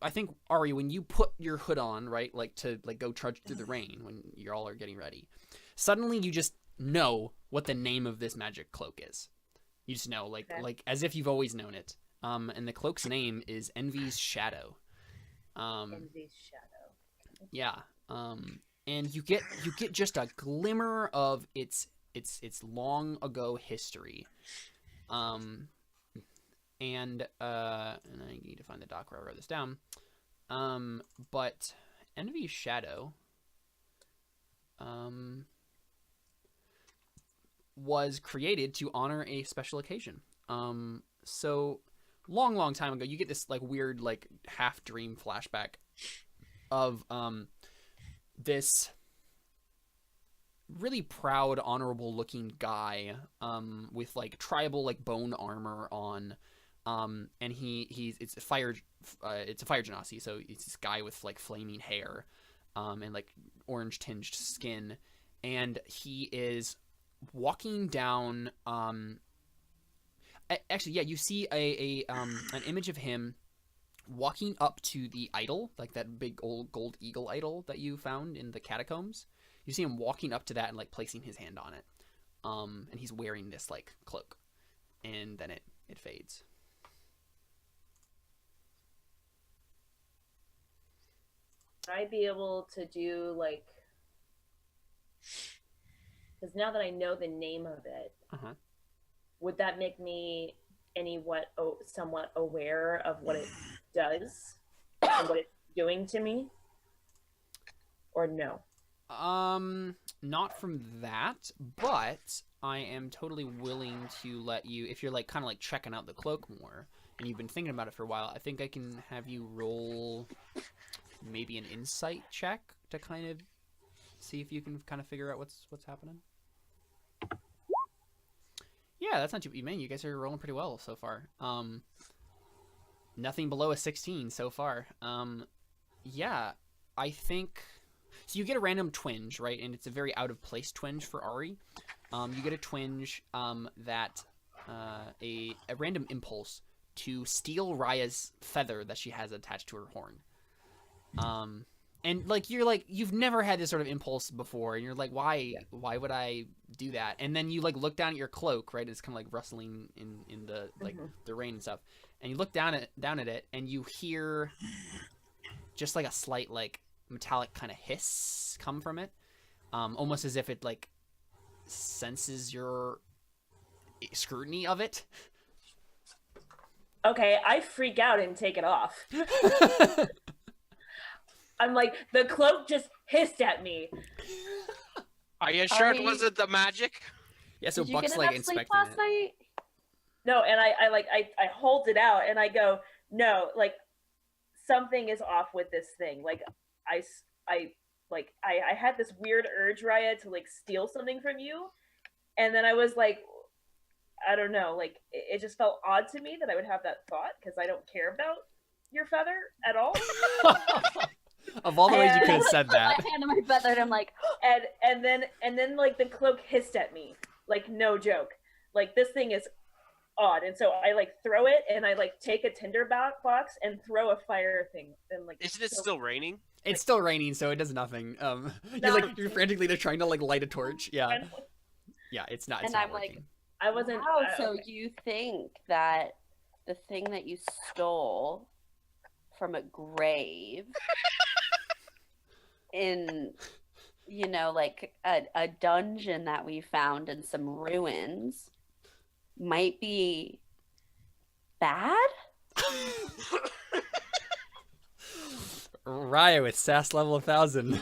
I think, Ari, when you put your hood on, right, like to like go trudge through the rain when you all are getting ready, suddenly you just know what the name of this magic cloak is. You just know, like Okay. like as if you've always known it. And the cloak's name is Envy's Shadow. Envy's shadow. Yeah. And you get just a glimmer of its long ago history. And I need to find the doc where I wrote this down. But Envy's Shadow was created to honor a special occasion. So long time ago, you get this like weird like half dream flashback of this really proud, honorable looking guy, with like tribal like bone armor on, and it's a fire genasi, so it's this guy with like flaming hair, and like orange tinged skin, and he is walking down. Actually, yeah, you see an image of him walking up to the idol, like that big old gold eagle idol that you found in the catacombs. You see him walking up to that and like placing his hand on it, and he's wearing this like cloak, and then it fades. Would I be able to do like, because now that I know the name of it, would that make me somewhat aware of what it does and what it's doing to me, or no? Not from that, but I am totally willing to let you, if you're like kind of like checking out the cloak more and you've been thinking about it for a while, I think I can have you roll maybe an insight check to kind of see if you can kind of figure out what's happening. Yeah, that's not too, man, you guys are rolling pretty well so far. Nothing below a 16 so far. Yeah, I think, so you get a random twinge, right? And it's a very out of place twinge for Ari. You get a twinge that a random impulse to steal Raya's feather that she has attached to her horn. And like you've never had this sort of impulse before, and you're like, why would I do that? And then you like look down at your cloak, right? It's kind of like rustling in the like the rain and stuff. And you look down at it, and you hear just like a slight like metallic kind of hiss come from it, almost as if it like senses your scrutiny of it. Okay, I freak out and take it off. I'm like, the cloak just hissed at me. Are you sure it wasn't the magic? Yeah, so Did you Buck's get like enough sleep inspecting last it. night? No, and I hold it out and I go, no, like something is off with this thing. Like I had this weird urge, Raya, to like steal something from you, and then I was like, I don't know, like it just felt odd to me that I would have that thought because I don't care about your feather at all. Of all the ways you could have said that. My hand on my feather, and I'm like, and then like the cloak hissed at me, like no joke, like this thing is odd, and so I like throw it, and I like take a tinder box and throw a fire thing, and like. Isn't it still raining? It's still raining, so it does nothing. You're frantically they're trying to like light a torch. Yeah, yeah, it's not. It's and not I'm working. like, I wasn't. wow, so you think that the thing that you stole from a grave in, you know, like a dungeon that we found in some ruins might be bad? Raya with sass level 1000.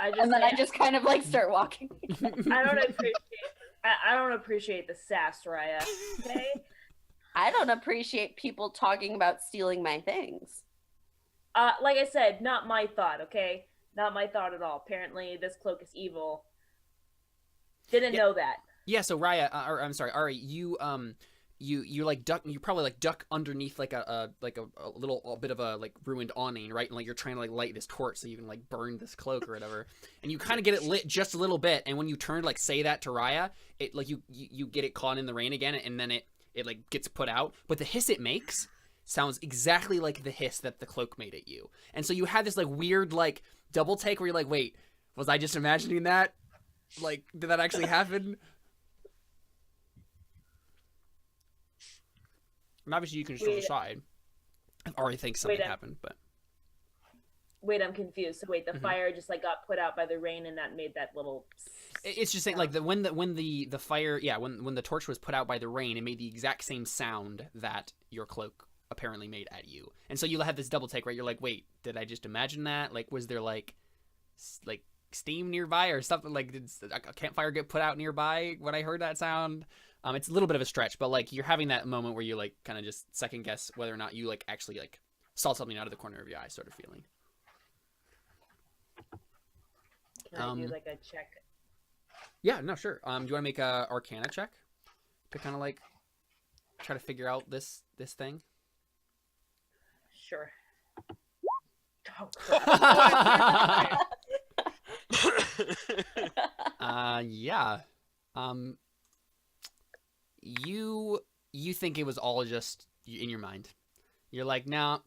And then I just kind of like start walking. I don't appreciate the sass, Raya. Okay. I don't appreciate people talking about stealing my things. Like I said, not my thought, okay? Not my thought at all. Apparently, this cloak is evil. Didn't know that. Yeah, so Raya, or I'm sorry, Ari, you like duck. You probably like duck underneath like a little bit of a like ruined awning, right? And like you're trying to like light this torch so you can like burn this cloak or whatever. And you kind of get it lit just a little bit. And when you turn to like say that to Raya, it like you get it caught in the rain again, and then it like gets put out. But the hiss it makes sounds exactly like the hiss that the cloak made at you. And so you have this like weird like double take where you're like, wait, was I just imagining that? Like, did that actually happen? And obviously you can just decide if Ari thinks something happened, but wait, I'm confused. So wait, the fire just like got put out by the rain, and that made that little. It's just saying like when the fire, yeah, when the torch was put out by the rain, it made the exact same sound that your cloak apparently made at you. And so you have this double take, right? You're like, wait, did I just imagine that? Like, was there like steam nearby or something? Like, did a campfire get put out nearby when I heard that sound? It's a little bit of a stretch, but like you're having that moment where you like kind of just second guess whether or not you like actually like saw something out of the corner of your eye, sort of feeling. Can I do like a check? Yeah, no, sure. Do you want to make a Arcana check to kind of like try to figure out this thing? Sure. Oh crap. Yeah. You think it was all just in your mind. You're like, nah,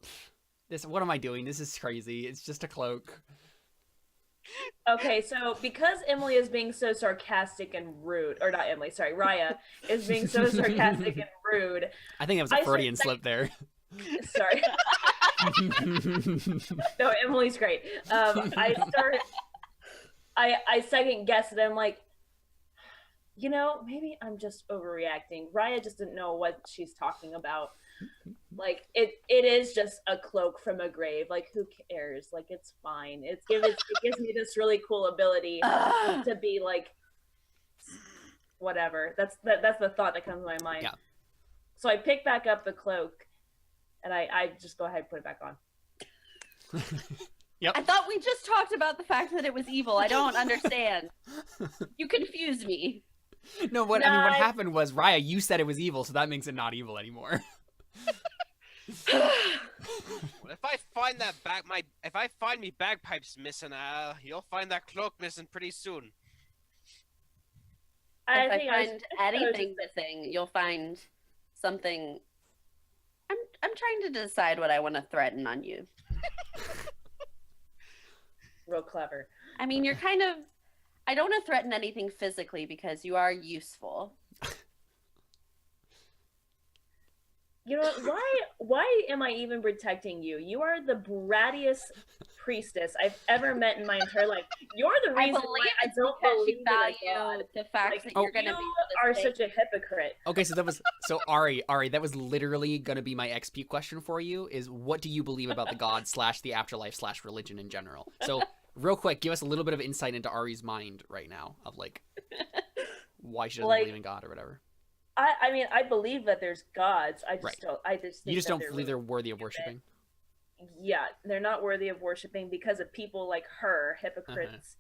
what am I doing? This is crazy. It's just a cloak. Okay, so because Emily is being so sarcastic and rude, or not Emily, sorry, Raya is being so sarcastic and rude. I think it was a Freudian slip there. Sorry. No, Emily's great. I second guess it. I'm like, maybe I'm just overreacting. Raya just didn't know what she's talking about. Like it is just a cloak from a grave. Like who cares? Like it's fine. It gives me this really cool ability to be like whatever. That's the thought that comes to my mind. Yeah. So I pick back up the cloak and I just go ahead and put it back on. Yep. I thought we just talked about the fact that it was evil. I don't understand. You confused me. No, what happened was, Raya, you said it was evil, so that makes it not evil anymore. Well, if I find me bagpipes missing, you'll find that cloak missing pretty soon. If I find anything missing, you'll find something. I'm trying to decide what I want to threaten on you. Real clever. I mean, you're kind of. I don't want to threaten anything physically because you are useful. You know what? Why am I even protecting you? You are the brattiest priestess I've ever met in my entire life. You're the reason why I don't believe value the fact that you're gonna be. You are such a hypocrite. Okay, so Ari, that was literally gonna be my XP question for you. Is what do you believe about the gods / the afterlife / religion in general? So real quick, give us a little bit of insight into Ari's mind right now of like why she doesn't believe in God or whatever. I mean, I believe that there's gods. I just don't. I just think you just don't believe really they're worthy of worshiping. Yeah, they're not worthy of worshiping because of people like her, hypocrites,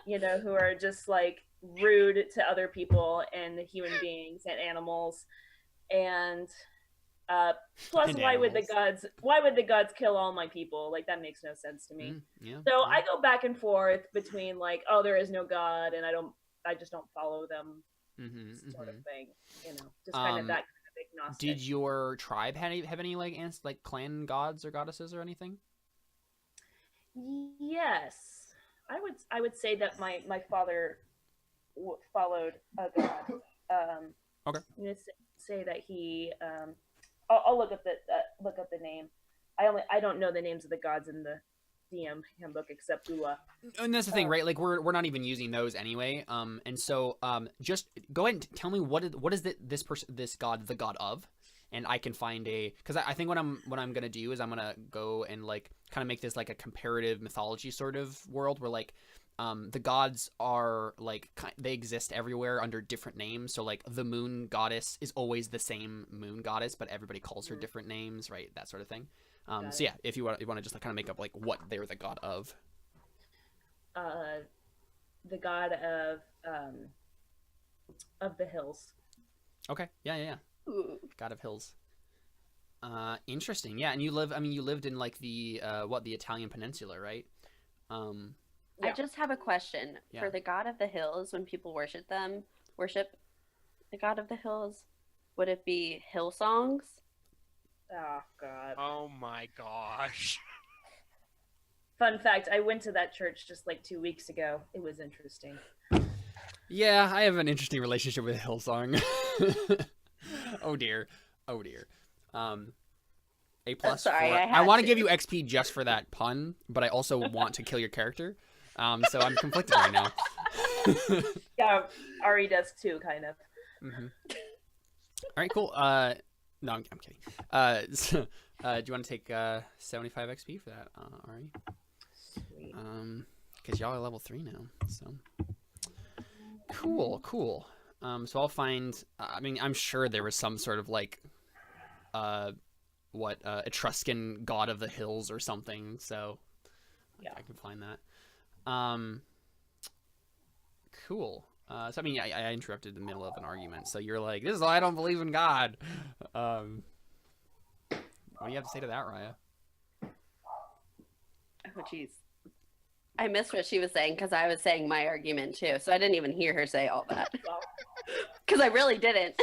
who are just like rude to other people and human beings and animals. And plus, And why would animals. the gods kill all my people? Like that makes no sense to me. Yeah. So I go back and forth between like, oh, there is no God, and I just don't follow them. Sort of thing, just kind of that kind of agnostic. Did your tribe have any like clan gods or goddesses or anything? Yes, I would say that my father followed a god. Okay. I'm gonna say that he. I'll look up the name. I don't know the names of the gods in the DM handbook except Ua. And that's the thing, right? Like we're not even using those anyway. And so just go ahead and tell me what is this god the god of, and I can find because I think what I'm gonna do is I'm gonna go and like kind of make this like a comparative mythology sort of world where like the gods are like they exist everywhere under different names. So like the moon goddess is always the same moon goddess, but everybody calls her different names, right? That sort of thing. So yeah, if you want to just like kind of make up like what they're the god of. The god of the hills. Okay. Yeah. Ooh. God of hills. Interesting. Yeah, and you lived in like the Italian peninsula, right? Yeah. I just have a question for the god of the hills. When people worship the god of the hills, would it be hill songs? Oh God. Oh my gosh. Fun fact, I went to that church just like 2 weeks ago. It was interesting. Yeah, I have an interesting relationship with Hillsong. Oh dear. A plus. Sorry, I want to give you XP just for that pun, but I also want to kill your character. So I'm conflicted right now. Yeah, Ari does too, kind of. Mm-hmm. All right, cool. No, I'm kidding. So, do you want to take 75 XP for that, Ari? Sweet. Because y'all are level 3 now. So cool. So I'll find. I'm sure there was some sort of like, Etruscan god of the hills or something. So yeah, I can find that. Cool. So I mean, I interrupted the middle of an argument. So you're like, "This is why I don't believe in God." What do you have to say to that, Raya? Oh, jeez. I missed what she was saying because I was saying my argument too. So I didn't even hear her say all that. Because I really didn't.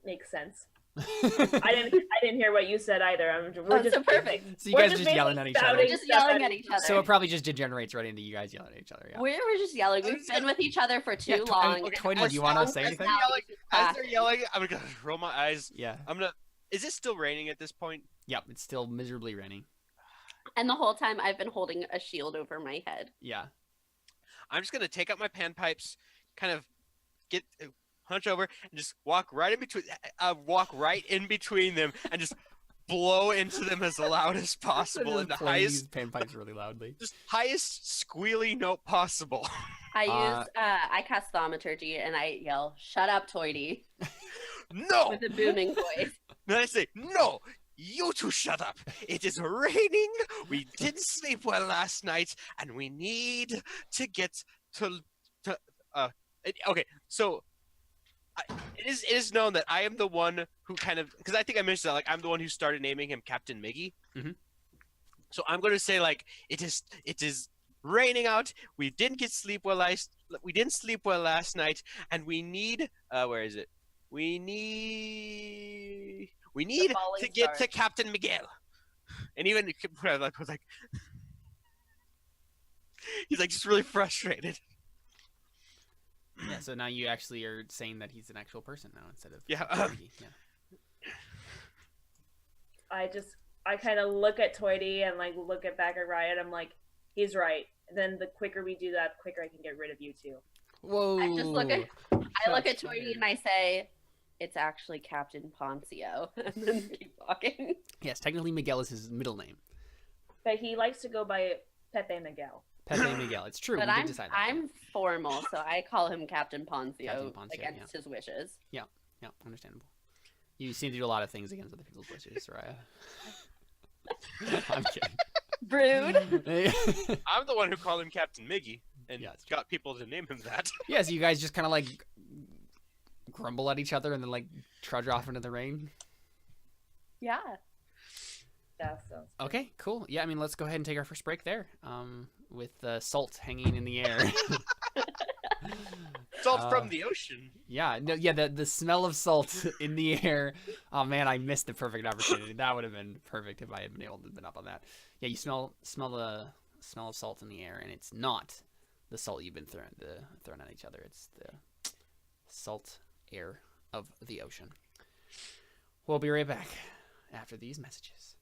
Makes sense. I didn't hear what you said either. We're just so perfect. So you guys just yelling at each other. We're just yelling at each other. So it probably just degenerates right into you guys yelling at each other. Yeah. We're just yelling. We've been with each other for too long. Toyney, do you want to say anything? As they're yelling, I'm gonna roll my eyes. Yeah. Is it still raining at this point? Yep, it's still miserably raining. And the whole time I've been holding a shield over my head. Yeah. I'm just gonna take out my panpipes, kind of hunch over, and just walk right in between them, and just blow into them as loud as possible in the highest panpipes really loudly. Just highest squealy note possible. I cast thaumaturgy and I yell, "Shut up, Toity!" No! With a booming voice. Then I say, "No! You two shut up! It is raining. We didn't sleep well last night, and we need to get to okay." So it is known that I am the one who because I think I mentioned that, like, I'm the one who started naming him Captain Miggy. Mm-hmm. So I'm going to say, like, it is raining out. We didn't sleep well last night, and we need where is it? We need to get to Captain Miguel. And even was like he's like just really frustrated. Yeah, so now you actually are saying that he's an actual person now instead of yeah. I kind of look at Toity and like look at back at Riot. I'm like, he's right. And then the quicker we do that, the quicker I can get rid of you two. Whoa! I look at Toity and I say, "It's actually Captain Poncio," and then keep walking. Yes, technically Miguel is his middle name, but he likes to go by Pepe Miguel. Pepe Miguel. It's true. But we did decide that. I'm formal, so I call him Captain Poncio, against yeah. his wishes. Yeah, understandable. You seem to do a lot of things against other people's wishes, Soraya. I'm kidding. Brood. I'm the one who called him Captain Miggy and got people to name him that. Yeah, so you guys just kind of like grumble at each other and then like trudge off into the rain. Yeah. Okay, cool. Yeah, I mean, let's go ahead and take our first break there. With salt hanging in the air. Salt from the ocean. Yeah, no, yeah, the smell of salt in the air. Oh man, I missed the perfect opportunity. That would have been perfect if I had been able to been up on that. Yeah, you smell the smell of salt in the air, and it's not the salt you've been throwing at each other. It's the salt air of the ocean. We'll be right back after these messages.